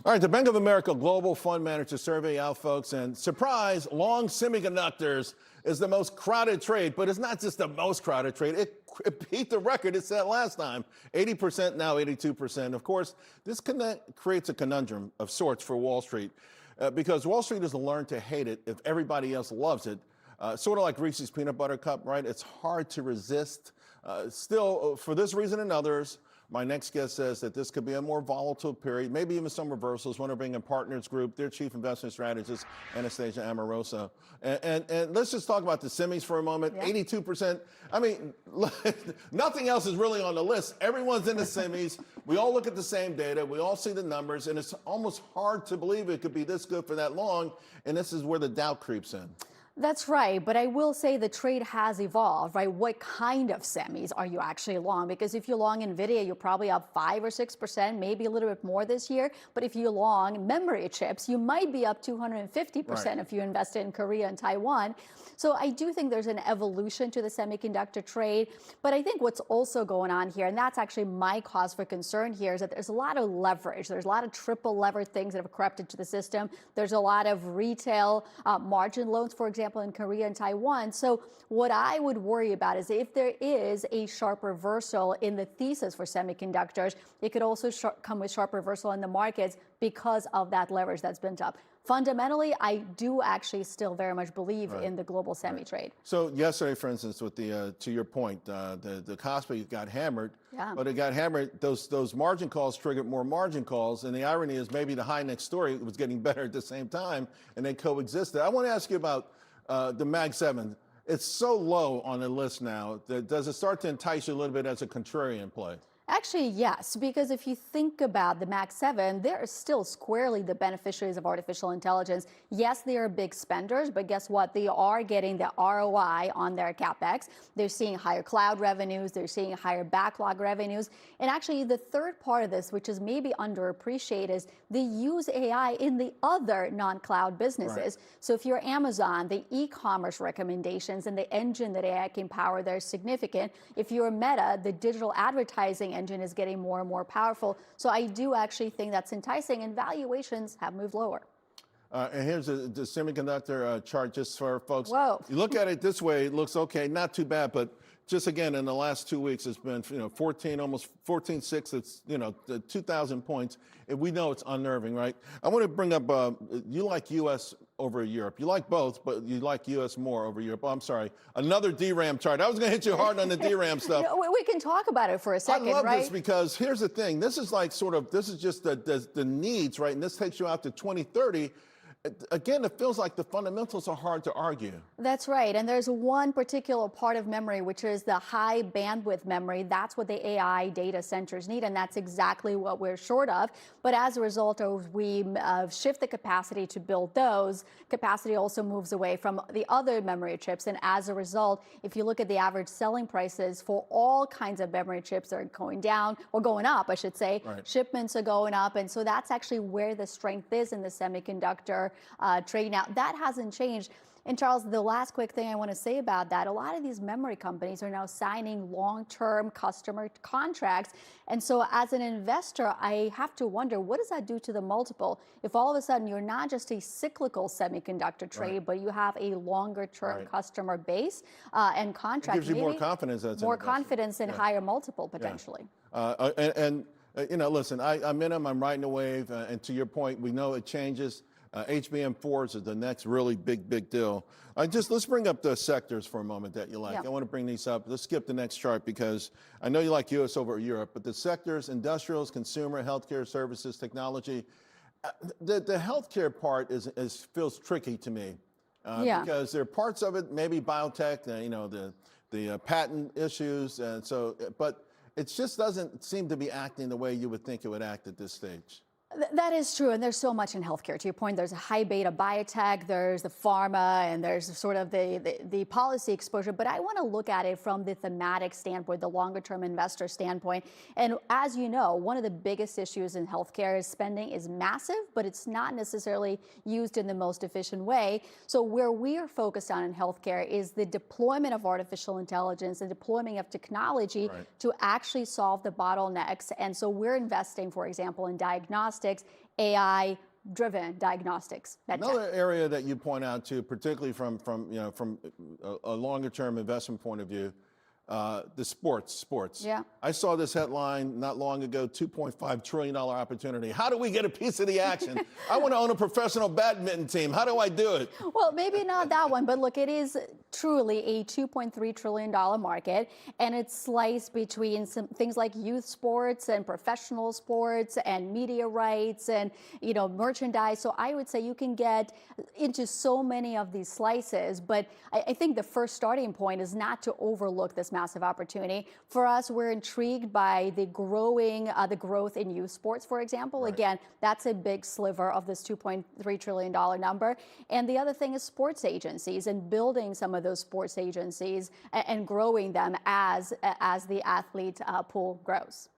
All right, the Bank of America Global Fund Manager survey out, folks, and surprise, long semiconductors is the most crowded trade, but it's not just the most crowded trade. It beat the record it set last time, 80%, now 82%. Of course, this creates a conundrum of sorts for Wall Street because Wall Street has learned to hate it if everybody else loves it. Sort of like Reese's peanut butter cup, right? It's hard to resist. Still, for this reason and others, my next guest says that this could be a more volatile period, maybe even some reversals. Want to bring in Partners Group, their chief investment strategist, Anastasia Amoroso. And let's just talk about the semis for a moment. Yeah. 82%. I mean, nothing else is really on the list. Everyone's in the semis. We all look at the same data. We all see the numbers. And it's almost hard to believe it could be this good for that long. And this is where the doubt creeps in. That's right, but I will say the trade has evolved, right? What kind of semis are you actually long? Because if you're long NVIDIA, you're probably up 5 or 6%, maybe a little bit more this year. But if you're long memory chips, you might be up 250% if you invest in Korea and Taiwan. So I do think there's an evolution to the semiconductor trade. But I think what's also going on here, and that's actually my cause for concern here, is that there's a lot of leverage. There's a lot of triple levered things that have crept into the system. There's a lot of retail margin loans, for example, in Korea and Taiwan. So what I would worry about is if there is a sharp reversal in the thesis for semiconductors, it could also come with sharp reversal in the markets because of that leverage that's built up. Fundamentally, I do actually still very much believe in the global semi trade. So yesterday, for instance, with the to your point, the Kospi got hammered, but it got hammered. Those margin calls triggered more margin calls, and the irony is maybe the high next story was getting better at the same time, and they coexisted. I want to ask you about the Mag 7. It's so low on the list now. Does it start to entice you a little bit as a contrarian play? Actually, yes, because if you think about the Mag 7, they're still squarely the beneficiaries of artificial intelligence. Yes, they are big spenders, but guess what? They are getting the ROI on their CapEx. They're seeing higher cloud revenues. They're seeing higher backlog revenues. And actually, the third part of this, which is maybe underappreciated, is they use AI in the other non-cloud businesses. So if you're Amazon, the e-commerce recommendations and the engine that AI can power there is significant. If you're Meta, the digital advertising engine is getting more and more powerful. So I do actually think that's enticing, and valuations have moved lower. And here's the semiconductor chart just for folks. Whoa. You look at it this way, it looks okay, not too bad, but just again, in the last 2 weeks, it's been 14, almost 14.6. It's 2,000 points, and we know it's unnerving, right? I want to bring up you like U.S. over Europe. You like both, but you like U.S. more over Europe. Oh, I'm sorry, another DRAM chart. I was going to hit you hard on the DRAM stuff. We can talk about it for a second, I love right? this because here's the thing. This is like this is just the needs, right? And this takes you out to 2030. Again, it feels like the fundamentals are hard to argue. That's right. And there's one particular part of memory, which is the high bandwidth memory. That's what the AI data centers need. And that's exactly what we're short of. But as a result, we shift the capacity to build those. Capacity also moves away from the other memory chips. And as a result, if you look at the average selling prices for all kinds of memory chips, they're going down, or going up, I should say. Right. Shipments are going up. And so that's actually where the strength is in the semiconductor trade. Now, that hasn't changed. And Charles, the last quick thing I want to say about that, a lot of these memory companies are now signing long-term customer contracts. And so as an investor, I have to wonder, what does that do to the multiple? If all of a sudden you're not just a cyclical semiconductor trade, but you have a longer-term customer base and contract. It gives you more confidence. More confidence and higher multiple, potentially. Listen, I'm in them. I'm riding the wave. And to your point, we know it changes. HBM4s is the next really big deal. Let's bring up the sectors for a moment that you like. I want to bring these up. Let's skip the next chart because I know you like U.S. over Europe, but the sectors, industrials, consumer, healthcare, services, technology, the healthcare part feels tricky to me because there are parts of it, maybe biotech, the patent issues, and so, but it just doesn't seem to be acting the way you would think it would act at this stage. That is true, and there's so much in healthcare. To your point, there's a high beta biotech, there's the pharma, and there's sort of the policy exposure. But I want to look at it from the thematic standpoint, the longer-term investor standpoint. And as you know, one of the biggest issues in healthcare is spending is massive, but it's not necessarily used in the most efficient way. So where we are focused on in healthcare is the deployment of artificial intelligence, the deployment of technology to actually solve the bottlenecks. And so we're investing, for example, in diagnostics, diagnostics, AI-driven diagnostics. Another area that you point out to, particularly from a longer term investment point of view, the sports. Yeah. I saw this headline not long ago, $2.5 trillion opportunity. How do we get a piece of the action? I want to own a professional badminton team. How do I do it? Well, maybe not that one, but look, it is truly a $2.3 trillion market, and it's sliced between some things like youth sports and professional sports and media rights and, merchandise. So I would say you can get into so many of these slices, but I think the first starting point is not to overlook this massive opportunity. For us, we're intrigued by the growth in youth sports, for example. Right. Again, that's a big sliver of this $2.3 trillion number. And the other thing is sports agencies and building some of those sports agencies and growing them as the athlete pool grows.